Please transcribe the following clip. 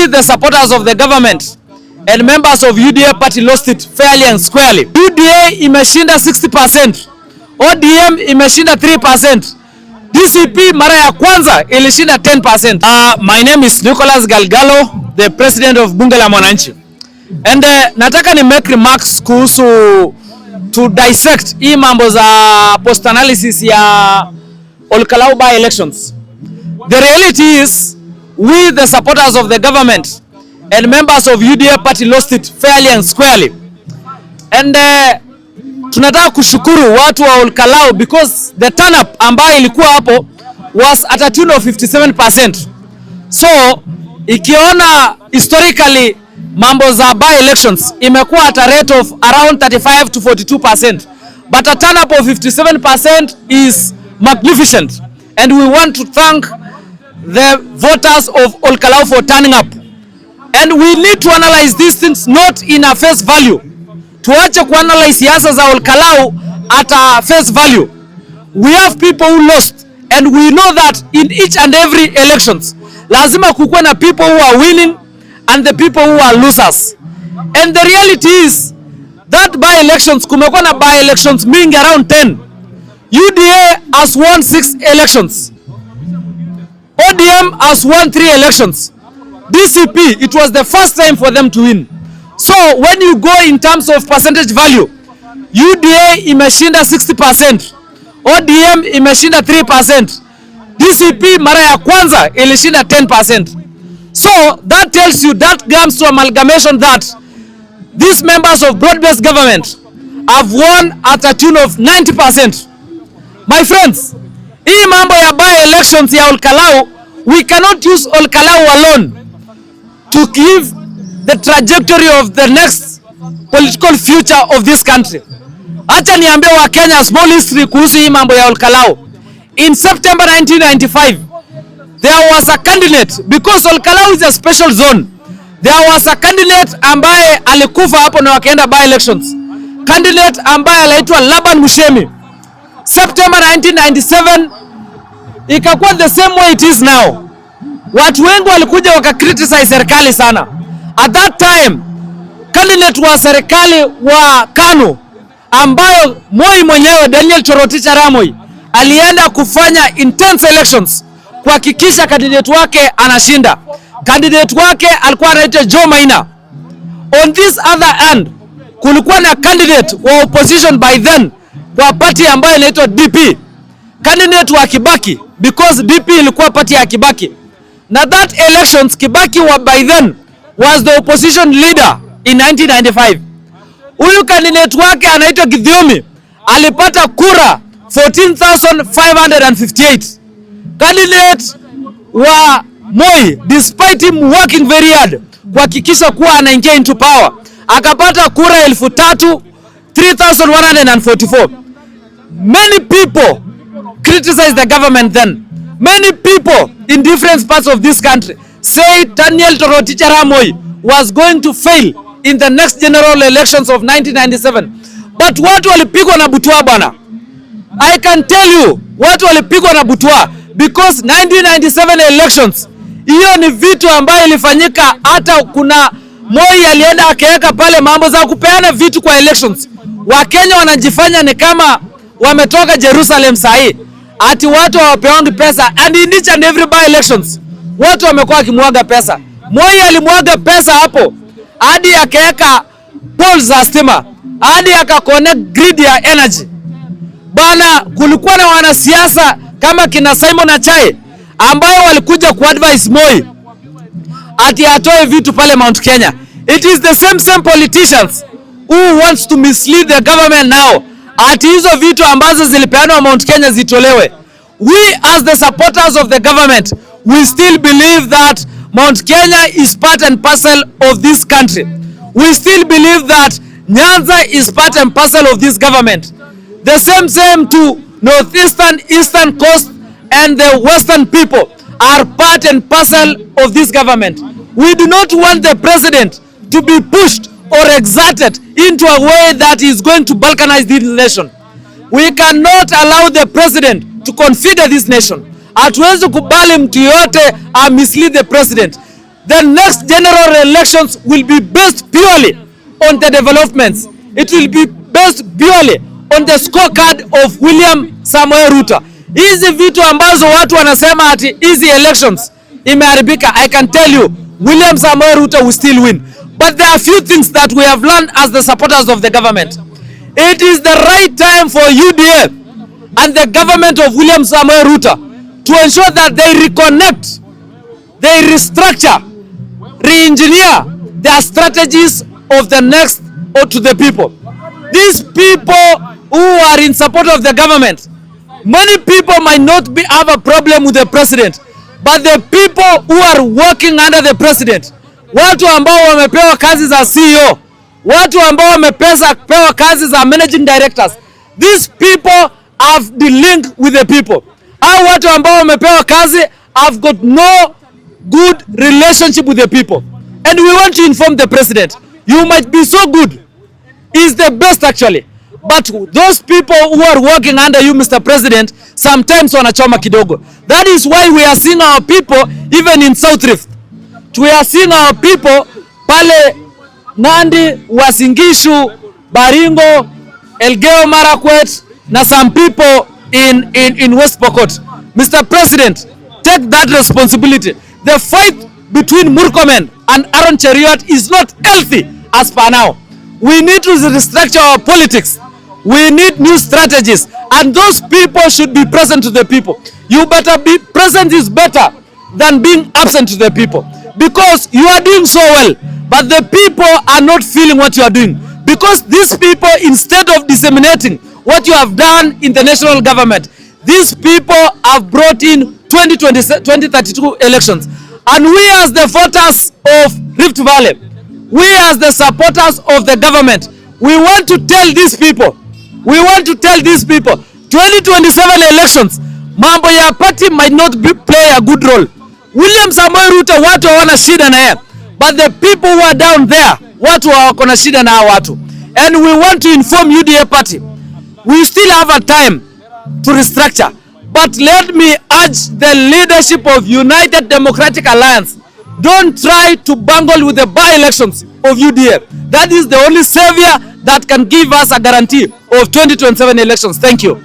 The supporters of the government and members of UDA party lost it fairly and squarely. UDA imeshinda 60%, ODM imeshinda 3%, DCP mara ya kwanza ilishinda 10%. My name is Nicholas Galgalo, the president of Bunge la Mwananchi. And nataka ni make remarks kuhusu to dissect hii mambo za post analysis ya OLAKALOU by elections. The reality is we the supporters of the government and members of UDA party lost it fairly and squarely. And tunataka kushukuru watu wa OLAKALOU because the turn up ambayo ilikuwa hapo was at a tune of 57%. So ikiona historically mambo za by elections imekuwa at a rate of around 35 to 42%, but a turn up of 57% is magnificent, and we want to thank the voters of OLAKALOU for turning up. And we need to analyze these things not in a face value. Tuache kuanalyze siasa za OLAKALOU at a face value. We have people who lost, and we know that in each and every elections lazima kukuwe na people who are winning and the people who are losers. And the reality is that by elections kumekuwa na by elections mingi around 10. UDA has won 6 elections. ODM has won 3 elections. DCP, it was the first time for them to win. So when you go in terms of percentage value, UDA imeshinda 60%, ODM imeshinda 3%, DCP mara ya kwanza ilishinda 10%. So that tells you, that comes to amalgamation that these members of broad-based government have won at a tune of 90%. My friends, hii mambo ya by elections ya OLAKALOU, we cannot use OLAKALOU alone to give the trajectory of the next political future of this country. Acha niambie wa Kenya small history kuhusu hii mambo ya OLAKALOU. In September 1995, there was a candidate, because OLAKALOU is a special zone. There was a candidate ambaye alikufa hapo na wakaenda by elections. Candidate ambaye anaitwa Laban Mushemi. September 1997 ikakuwa the same way it is now. Watu wengi walikuja wakakriticize serikali sana. At that time, candidate wa serikali wa KANU ambayo Moi mwenyewe Daniel Toroitich arap Moi alienda kufanya intense elections kuhakikisha candidate wake anashinda. Candidate wake alikuwa anaitwa Joe Maina. On this other hand, kulikuwa na candidate wa opposition by then kwa party ambayo inaitwa DP. Candidate wa Kibaki, because DP ilikuwa party ya Kibaki. Na that elections Kibaki wa by then was the opposition leader in 1995. Huyu candidate wake anaitwa Githiomi alipata kura 14,558. Candidate wa Moi, despite him working very hard kuhakikisha kuwa anaingia into power, akapata kura 3,144. Many people criticized the government then. Many people in different parts of this country say Daniel Toroitich arap Moi was going to fail in the next general elections of 1997. But watu walipigwa na butwa bwana. I can tell you, watu walipigwa na butwa because 1997 elections, hiyo ni vitu ambayo ilifanyika. Hata kuna Moi alienda akaweka pale mambo za kupeana vitu kwa elections. Wakenya wanajifanya ni kama wametoka Jerusalem sahi, ati watu hawapewangi pesa, and in each and every by elections watu wamekuwa kimwaga pesa. Moi alimwaga pesa hapo hadi akaweka poles za stima, hadi akaconnect grid ya energy. Bana, kulikuwa na wanasiasa kama kina Simon Achai ambao walikuja kuadvise Moi ati atoe vitu pale Mount Kenya. It is the same politicians who wants to mislead the government now ati hizo vitu ambazo zilipeanwa Mount Kenya zitolewe. We as the supporters of the government, we still believe that Mount Kenya is part and parcel of this country. We still believe that Nyanza is part and parcel of this government. The same to northeastern, eastern coast and the western people are part and parcel of this government. We do not want the president to be pushed or exerted into a way that is going to balkanize this nation. We cannot allow the president to configure this nation. Hatuwezi kubali mtu yote mislead the president. The next general elections will be based purely on the developments. It will be based purely on the scorecard of William Samoei Ruto. Hizi vitu ambazo watu wanasema ati hizi elections imeharibika, I can tell you William Samoei Ruto will still win. But there are few things that we have learned as the supporters of the government. It is the right time for UDA and the government of William Samoei Ruto to ensure that they reconnect, they restructure, re-engineer their strategies of the next or to the people. These people who are in support of the government, many people might not have a problem with the president, but the people who are working under the president, watu ambao wamepewa kazi za CEO, watu ambao wamepewa kazi za managing directors, these people have the link with the people. Hao watu ambao wamepewa kazi have got no good relationship with the people. And we want to inform the president, you might be so good, is the best actually, but those people who are working under you, Mr. President, sometimes wanachoma kidogo. That is why we are seeing our people even in South Rift. We are seeing our people pale Nandi, Wasingishu, Baringo, Elgeyo Marakwet, na some people in West Pokot. Mr. President, take that responsibility. The fight between Murkomen and Aaron Cheriot is not healthy as per now. We need to restructure our politics. We need new strategies, and those people should be present to the people. You better be present is better than being absent to the people, because you are doing so well, but the people are not feeling what you are doing, because these people, instead of disseminating what you have done in the national government, these people have brought in 2032 elections. And we as the voters of Rift Valley, we as the supporters of the government, we want to tell these people, 2027 elections, mambo ya party might not play a good role. William Samoei Ruto watu hawana shida na yeye, but the people who are down there, watu wako na shida na watu. And we want to inform UDA party, we still have a time to restructure, but let me urge the leadership of United Democratic Alliance, don't try to bungle with the by-elections of UDA. That is the only savior that can give us a guarantee of 2027 elections. Thank you.